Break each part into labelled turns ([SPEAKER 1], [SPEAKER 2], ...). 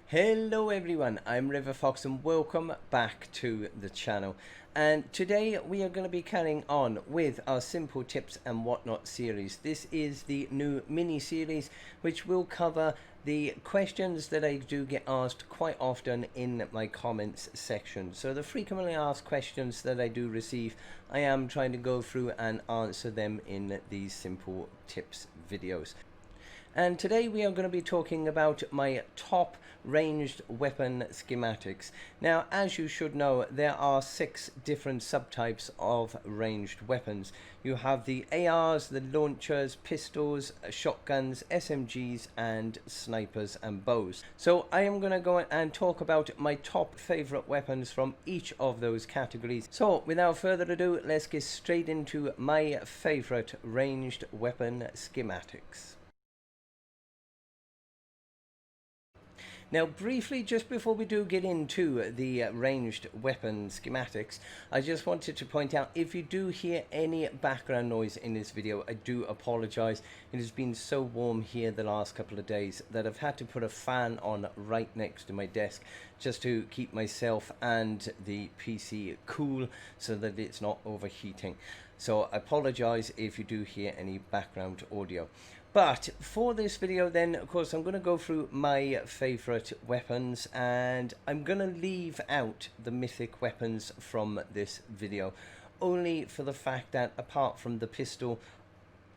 [SPEAKER 1] Hello everyone, I'm RiverFox and welcome back to the channel. And today we are going to be carrying on with our Simple Tips and Whatnot series. This is the new mini series which will cover the questions that I do get asked quite often in my comments section. So the frequently asked questions that I do receive, I am trying to go through and answer them in these Simple Tips videos. And today we are going to be talking about my top ranged weapon schematics. Now, as you should know, there are 6 different subtypes of ranged weapons. You have the ARs, the launchers, pistols, shotguns, SMGs, and snipers and bows. So I am going to go and talk about my top favorite weapons from each of those categories. So without further ado, let's get straight into my favorite ranged weapon schematics. Now briefly, just before we do get into the ranged weapon schematics, I just wanted to point out, if you do hear any background noise in this video, I do apologise. It has been so warm here the last couple of days that I've had to put a fan on right next to my desk just to keep myself and the PC cool so that it's not overheating. So I apologise if you do hear any background audio. But for this video then, of course, I'm going to go through my favourite weapons, and I'm going to leave out the mythic weapons from this video, only for the fact that apart from the pistol,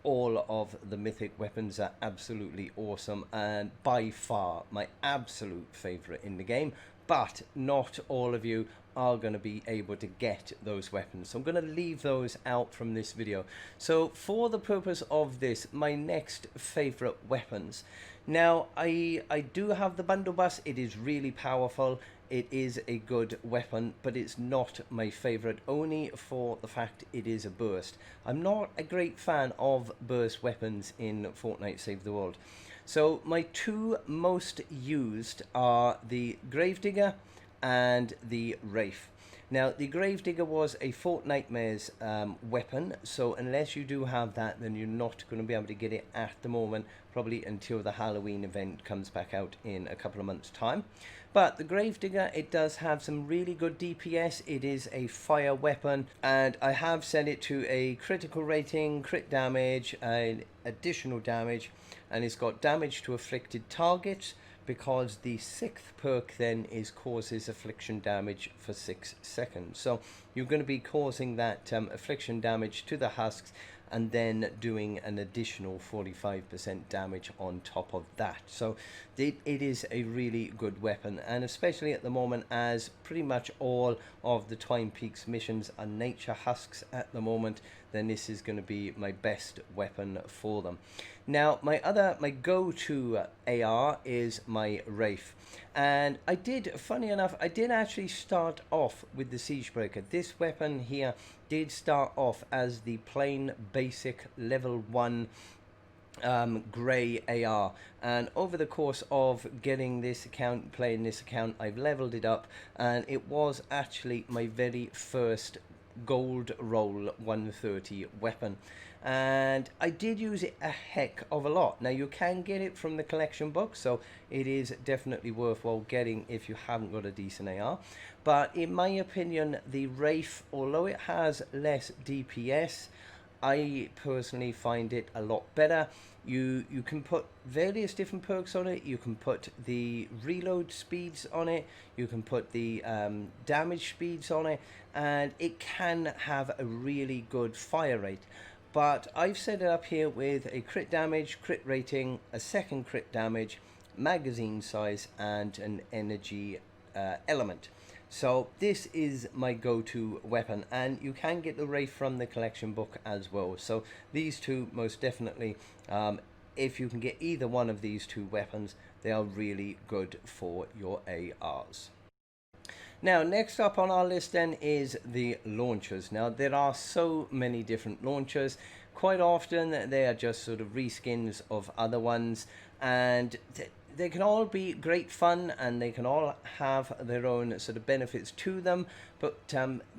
[SPEAKER 1] all of the mythic weapons are absolutely awesome and by far my absolute favourite in the game. But not all of you are going to be able to get those weapons, so I'm going to leave those out from this video. So for the purpose of this, my next favorite weapons. Now I do have the bundle bus. It is really powerful. It is a good weapon, but it's not my favorite, only for the fact it is a burst. I'm not a great fan of burst weapons in Fortnite Save the World. So my two most used are the Gravedigger and the Wraith. Now the Gravedigger was a Fortnite's weapon, so unless you do have that, then you're not going to be able to get it at the moment, probably until the Halloween event comes back out in a couple of months' time. But the Gravedigger, it does have some really good DPS. It is a fire weapon, and I have set it to a critical rating, crit damage, and additional damage, and it's got damage to afflicted targets, because the 6th perk then is causes affliction damage for 6 seconds. So you're going to be causing that affliction damage to the husks, and then doing an additional 45% damage on top of that. So it is a really good weapon, and especially at the moment, as pretty much all of the Twine Peaks missions are nature husks at the moment, then this is going to be my best weapon for them. Now my go-to AR is my Wraith, and funny enough, I did actually start off with the Siegebreaker. This weapon here did start off as the plain basic level 1 grey AR, and over the course of getting this account, playing this account, I've leveled it up, and it was actually my very first gold roll 130 weapon, and I did use it a heck of a lot. Now you can get it from the collection book, so it is definitely worthwhile getting if you haven't got a decent AR. But in my opinion, the Wraith, although it has less DPS, I personally find it a lot better. You can put various different perks on it. You can put the reload speeds on it. You can put the damage speeds on it, and it can have a really good fire rate. But I've set it up here with a crit damage, crit rating, a second crit damage, magazine size, and an energy element. So this is my go-to weapon, and you can get the Wraith from the collection book as well. So these two most definitely, if you can get either one of these two weapons, they are really good for your ARs. Now next up on our list then is the launchers. Now there are so many different launchers. Quite often they are just sort of reskins of other ones, and they can all be great fun and they can all have their own sort of benefits to them, but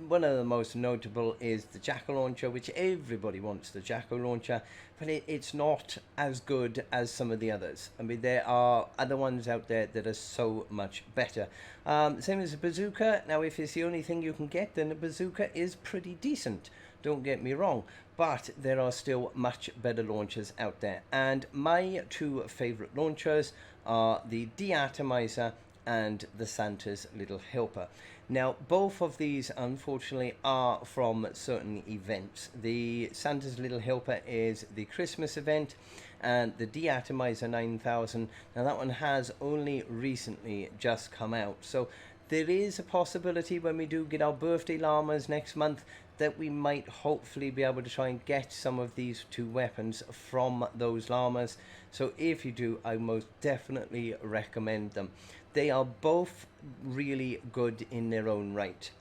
[SPEAKER 1] one of the most notable is the Jackal launcher, which everybody wants the Jackal launcher, but it's not as good as some of the others. I mean, there are other ones out there that are so much better. Same as a bazooka. Now, if it's the only thing you can get, then a bazooka is pretty decent, don't get me wrong, but there are still much better launchers out there, and my two favorite launchers are the Deatomizer and the Santa's Little Helper. Now, both of these unfortunately are from certain events. The Santa's Little Helper is the Christmas event, and the Deatomizer 9000, now that one has only recently just come out, so there is a possibility when we do get our birthday llamas next month that we might hopefully be able to try and get some of these two weapons from those llamas. So if you do, I most definitely recommend them. They are both really good in their own right.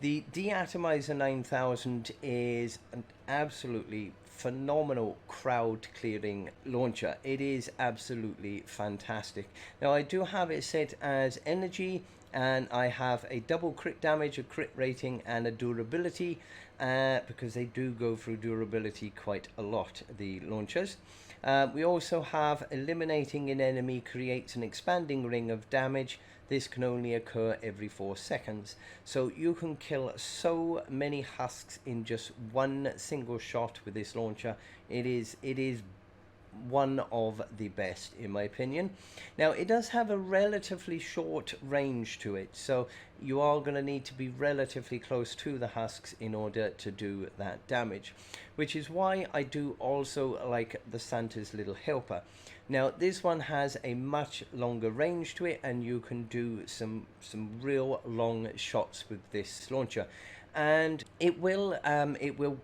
[SPEAKER 1] The Deatomizer 9000 is an absolutely phenomenal crowd clearing launcher. It is absolutely fantastic. Now, I do have it set as energy, and I have a double crit damage, a crit rating, and a durability, because they do go through durability quite a lot, the launchers. We also have eliminating an enemy creates an expanding ring of damage. This can only occur every 4 seconds. So you can kill so many husks in just one single shot with this launcher. It is one of the best in my opinion. Now, it does have a relatively short range to it, so you are going to need to be relatively close to the husks in order to do that damage, which is why I do also like the Santa's Little Helper. Now, this one has a much longer range to it, and you can do some real long shots with this launcher, and it will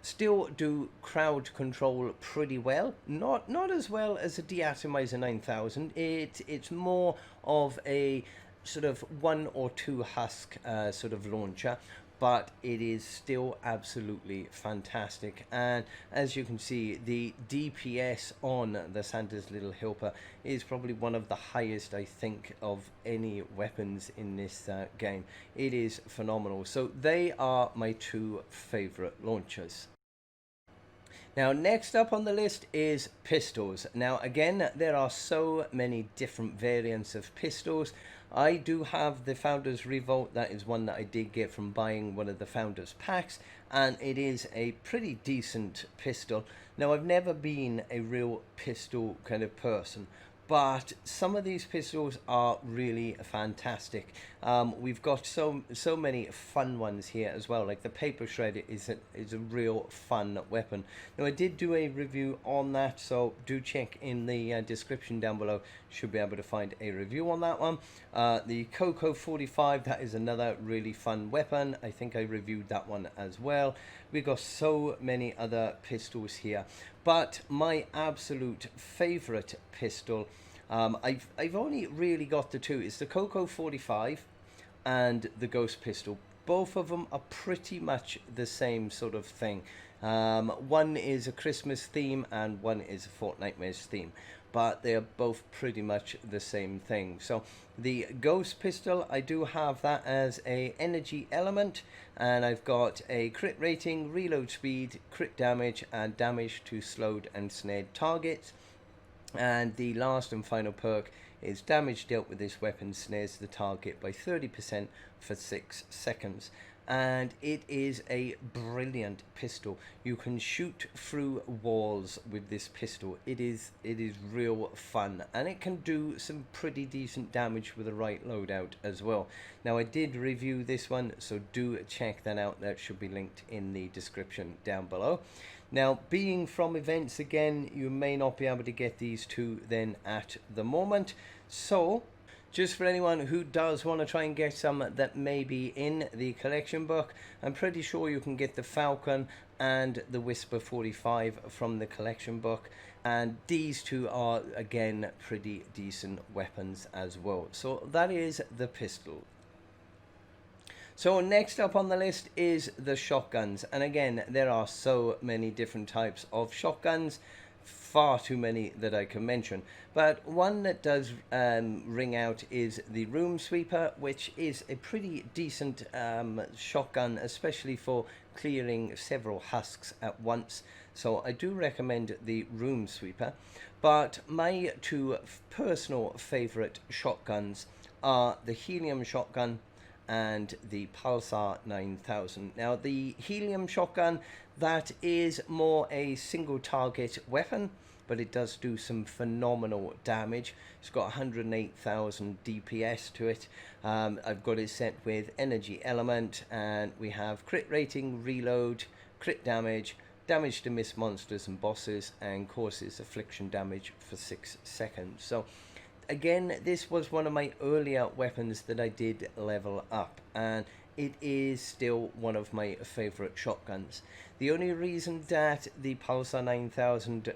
[SPEAKER 1] still do crowd control pretty well. Not as well as a Deatomizer 9000. It's more of a sort of 1 or 2 husk sort of launcher, but it is still absolutely fantastic. And as you can see, the DPS on the Santa's Little Helper is probably one of the highest, I think, of any weapons in this game. It is phenomenal. So they are my two favorite launchers. Now, next up on the list is pistols. Now, again, there are so many different variants of pistols. I do have the Founders Revolt. That is one that I did get from buying one of the Founders packs, and it is a pretty decent pistol. Now, I've never been a real pistol kind of person, but some of these pistols are really fantastic. We've got so many fun ones here as well. Like the Paper Shredder is a real fun weapon. Now, I did do a review on that, so do check in the description down below. Should be able to find a review on that one. The Coco 45, that is another really fun weapon. I think I reviewed that one as well. We've got so many other pistols here, but my absolute favorite pistol, I've only really got the two. It's the Coco 45 and the Ghost pistol. Both of them are pretty much the same sort of thing. One is a Christmas theme and one is a Fortnite theme, but they are both pretty much the same thing. So the Ghost pistol, I do have that as a energy element, and I've got a crit rating, reload speed, crit damage, and damage to slowed and snared targets. And the last and final perk is damage dealt with this weapon snares the target by 30% for 6 seconds. And it is a brilliant pistol. You can shoot through walls with this pistol. It is real fun, and it can do some pretty decent damage with the right loadout as well. Now, I did review this one, so do check that out. That should be linked in the description down below. Now, being from events again, you may not be able to get these two then at the moment. So, just for anyone who does want to try and get some that may be in the collection book, I'm pretty sure you can get the Falcon and the Whisper 45 from the collection book. And these two are, again, pretty decent weapons as well. So that is the pistol. So next up on the list is the shotguns, and again, there are so many different types of shotguns. far too many that I can mention, but one that does ring out is the Room Sweeper, which is a pretty decent shotgun, especially for clearing several husks at once. So I do recommend the Room Sweeper. But my two personal favorite shotguns are the Helium shotgun and the Pulsar 9000. Now the Helium shotgun, that is more a single target weapon, but it does do some phenomenal damage. It's got 108,000 DPS to it. I've got it set with energy element, and we have crit rating, reload, crit damage, damage to miss monsters and bosses, and causes affliction damage for 6 seconds. So again, this was one of my earlier weapons that I did level up, and it is still one of my favorite shotguns. The only reason that the Pulsar 9000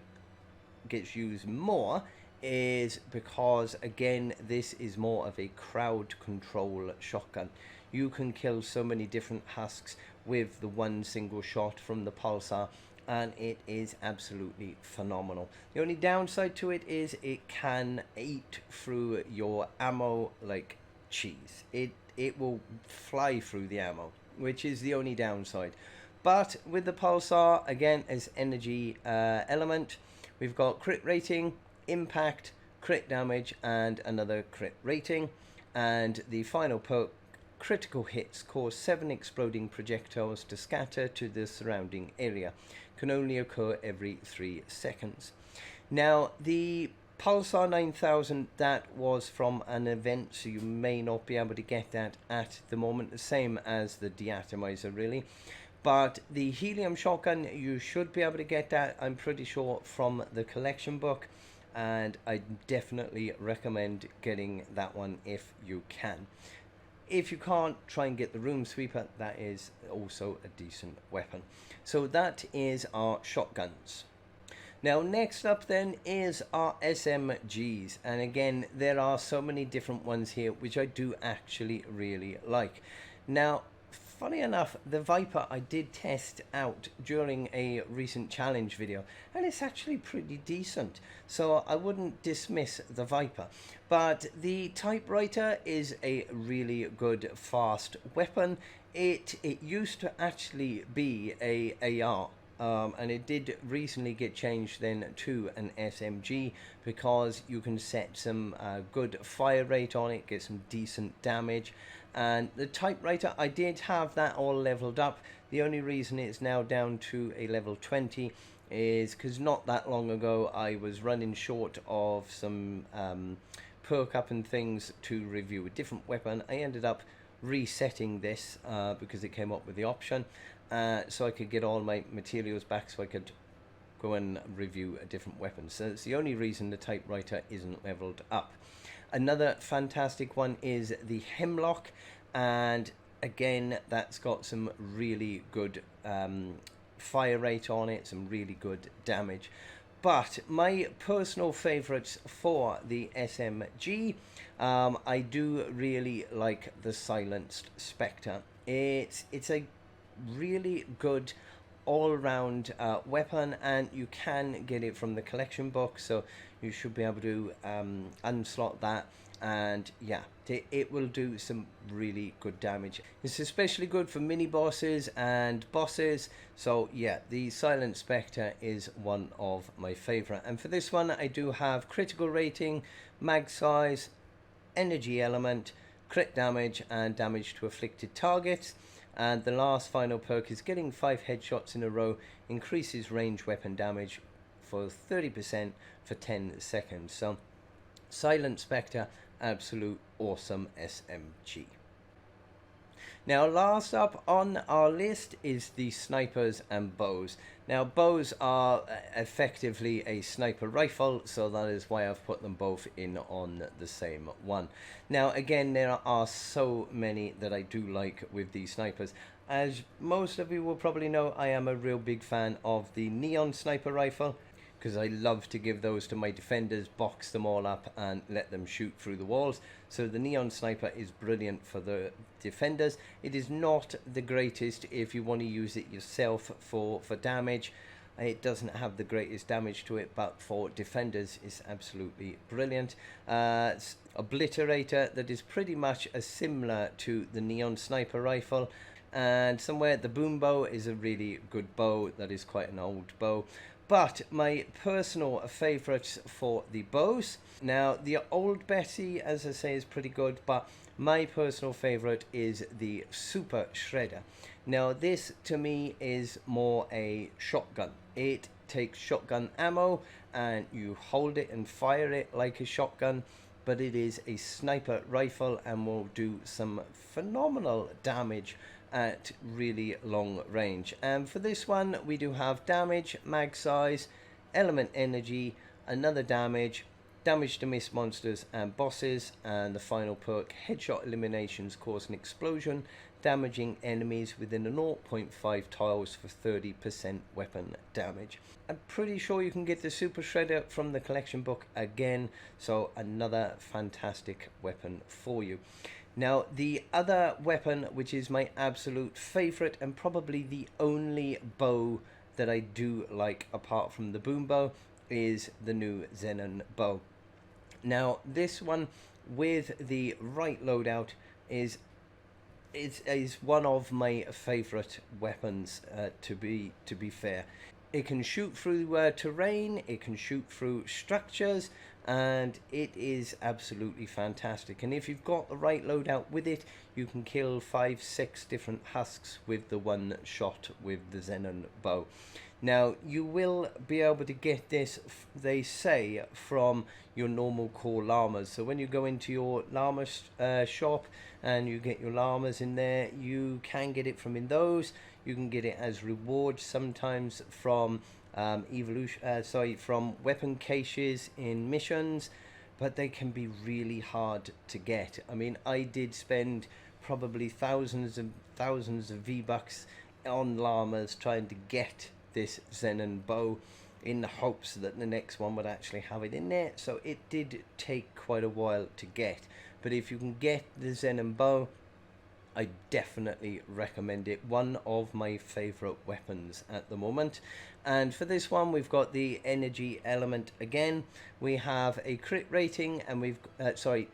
[SPEAKER 1] gets used more is because, again, this is more of a crowd control shotgun. You can kill so many different husks with the one single shot from the Pulsar, and it is absolutely phenomenal. The only downside to it is it can eat through your ammo like cheese. It will fly through the ammo, which is the only downside. But with the Pulsar, again, as energy element, we've got crit rating, impact, crit damage, and another crit rating. And the final perk, critical hits cause 7 exploding projectiles to scatter to the surrounding area. Can only occur every 3 seconds. Now, the Pulsar 9000, that was from an event, so you may not be able to get that at the moment. The same as the deatomizer, really. But the Helium shotgun, you should be able to get that, I'm pretty sure, from the collection book. And I definitely recommend getting that one if you can. If you can't, try and get the Room Sweeper. That is also a decent weapon. So that is our shotguns. Now next up then is our SMGs, and again there are so many different ones here which I do actually really like. Now funny enough, the Viper I did test out during a recent challenge video, and it's actually pretty decent, so I wouldn't dismiss the Viper. But the typewriter is a really good fast weapon. It used to actually be a AR, and it did recently get changed then to an SMG, because you can set some good fire rate on it, get some decent damage. And the typewriter, I did have that all leveled up. The only reason it's now down to a level 20 is because not that long ago I was running short of some perk up and things to review a different weapon. I ended up resetting this because it came up with the option, so I could get all my materials back, so I could go and review a different weapon. So it's the only reason the typewriter isn't leveled up. Another fantastic one is the Hemlock, and again that's got some really good fire rate on it, some really good damage. But my personal favourites for the SMG, I do really like the Silenced Spectre. It's a really good all-round weapon, and you can get it from the collection box, so you should be able to unslot that, and yeah, it will do some really good damage. It's especially good for mini bosses and bosses, so yeah, the Silent Spectre is one of my favorite. And for this one I do have critical rating, mag size, energy element, crit damage, and damage to afflicted targets. And the last final perk is getting 5 headshots in a row increases range weapon damage for 30% for 10 seconds. So Silent Spectre, absolute awesome SMG. Now last up on our list is the snipers and bows. Now bows are effectively a sniper rifle, so that is why I've put them both in on the same one. Now again, there are so many that I do like with these snipers. As most of you will probably know, I am a real big fan of the Neon sniper rifle, because I love to give those to my defenders, box them all up and let them shoot through the walls. So the Neon Sniper is brilliant for the defenders. It is not the greatest if you want to use it yourself for damage. It doesn't have the greatest damage to it, but for defenders it's absolutely brilliant. It's obliterator that is pretty much similar to the neon sniper rifle. And somewhere the boom bow is a really good bow. That is quite an old bow. But my personal favourites for the bows, now the old Betty, as I say, is pretty good, but my personal favourite is the Super Shredder. Now this to me is more a shotgun. It takes shotgun ammo and you hold it and fire it like a shotgun, but it is a sniper rifle and will do some phenomenal damage at really long range. And for this one we do have damage, mag size, element energy, another damage to miss monsters and bosses, and the final perk, headshot eliminations cause an explosion, damaging enemies within a 0.5 tiles for 30% weapon damage. I'm pretty sure you can get the Super Shredder from the collection book again, so another fantastic weapon for you. Now the other weapon, which is my absolute favorite and probably the only bow that I do like apart from the boom bow, is the new Xenon bow. Now this one with the right loadout is one of my favorite weapons, to be fair. It can shoot through terrain, it can shoot through structures, and it is absolutely fantastic. And if you've got the right loadout with it, you can kill 5-6 different husks with the one shot with the Xenon bow. Now you will be able to get this, they say, from your normal core llamas. So when you go into your llama shop and you get your llamas in there, you can get it from in those. You can get it as reward sometimes from from weapon caches in missions, but they can be really hard to get. I mean, I did spend probably thousands and thousands of V-Bucks on llamas trying to get this Xenon bow in the hopes that the next one would actually have it in there. So it did take quite a while to get, but if you can get the Xenon bow, I definitely recommend it. One of my favorite weapons at the moment. And for this one we've got the energy element again. We have a crit rating and we've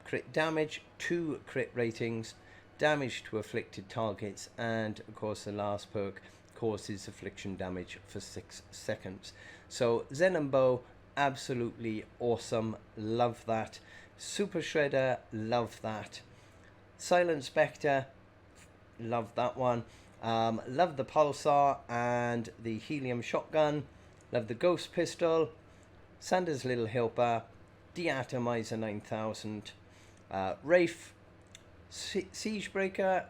[SPEAKER 1] crit damage, 2 crit ratings, damage to afflicted targets, and of course the last perk causes affliction damage for 6 seconds. So Xenon bow, absolutely awesome, love that. Super Shredder, love that. Silent Spectre, love that one. Love the pulsar and the helium shotgun. Love the ghost pistol, Sander's little helper, deatomizer 9000, Wraith, Siegebreaker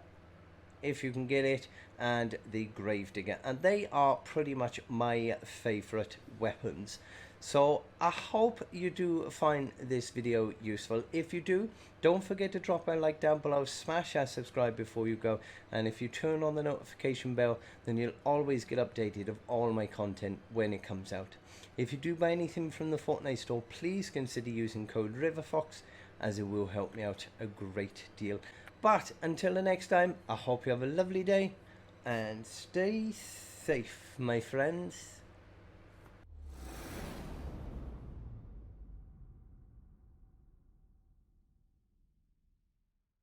[SPEAKER 1] if you can get it, and the Gravedigger, and they are pretty much my favorite weapons. So I hope you do find this video useful. If you do, don't forget to drop a like down below, smash that subscribe before you go, and if you turn on the notification bell, then you'll always get updated of all my content when it comes out. If you do buy anything from the Fortnite store, please consider using code RiverFox, as it will help me out a great deal. But until the next time, I hope you have a lovely day and stay safe, my friends.